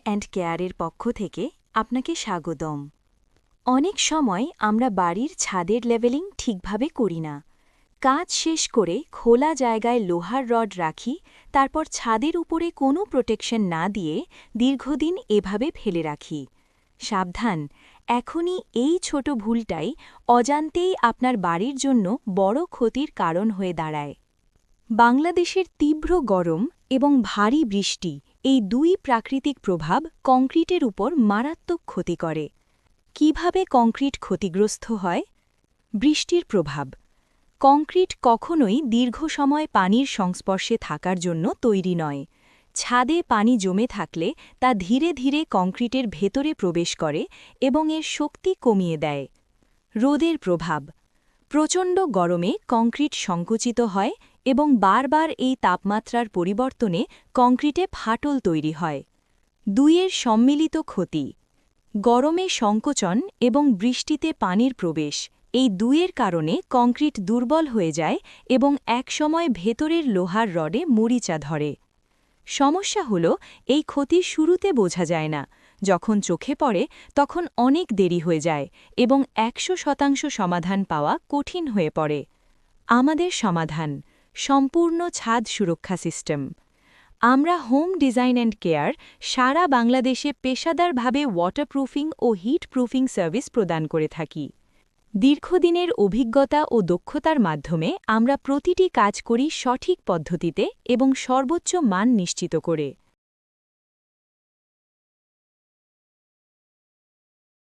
And কেয়ারের পক্ষ থেকে আপনাকে স্বাগতম। অনেক সময় আমরা বাড়ির ছাদের লেভেলিং ঠিকভাবে করি না। কাজ শেষ করে খোলা জায়গায় লোহার রড রাখি, তারপর ছাদের উপরে কোনো প্রোটেকশন না দিয়ে দীর্ঘদিন এভাবে ফেলে রাখি। সাবধান, এখনই এই ছোট ভুলটাই অজান্তেই আপনার বাড়ির জন্য বড় ক্ষতির কারণ হয়ে দাঁড়ায়। বাংলাদেশের তীব্র গরম এবং ভারী বৃষ্টি এই দুই প্রাকৃতিক প্রভাব কংক্রিটের উপর মারাত্মক ক্ষতি করে। কিভাবে কংক্রিট ক্ষতিগ্রস্ত হয়? বৃষ্টির প্রভাব। কংক্রিট কখনোই দীর্ঘ সময় পানির সংস্পর্শে থাকার জন্য তৈরি নয়। ছাদে পানি জমে থাকলে তা ধীরে ধীরে কংক্রিটের ভেতরে প্রবেশ করে এবং এর শক্তি কমিয়ে দেয়। রোদের প্রভাব। প্রচণ্ড গরমে কংক্রিট সংকুচিত হয় এবং বারবার এই তাপমাত্রার পরিবর্তনে কংক্রিটে ফাটল তৈরি হয়। দুইয়ের সম্মিলিত ক্ষতি। গরমে সংকোচন এবং বৃষ্টিতে পানির প্রবেশ, এই দুইয়ের কারণে কংক্রিট দুর্বল হয়ে যায় এবং একসময় ভেতরের লোহার রডে মরিচা ধরে। সমস্যা হল, এই ক্ষতি শুরুতে বোঝা যায় না। যখন চোখে পড়ে তখন অনেক দেরি হয়ে যায় এবং ১০০% সমাধান পাওয়া কঠিন হয়ে পড়ে। আমাদের সমাধান: সম্পূর্ণ ছাদ সুরক্ষা সিস্টেম। আমরা হোম ডিজাইন অ্যান্ড কেয়ার সারা বাংলাদেশে পেশাদারভাবে ওয়াটারপ্রুফিং ও হিট প্রুফিং সার্ভিস প্রদান করে থাকি। দীর্ঘদিনের অভিজ্ঞতা ও দক্ষতার মাধ্যমে আমরা প্রতিটি কাজ করি সঠিক পদ্ধতিতে এবং সর্বোচ্চ মান নিশ্চিত করে।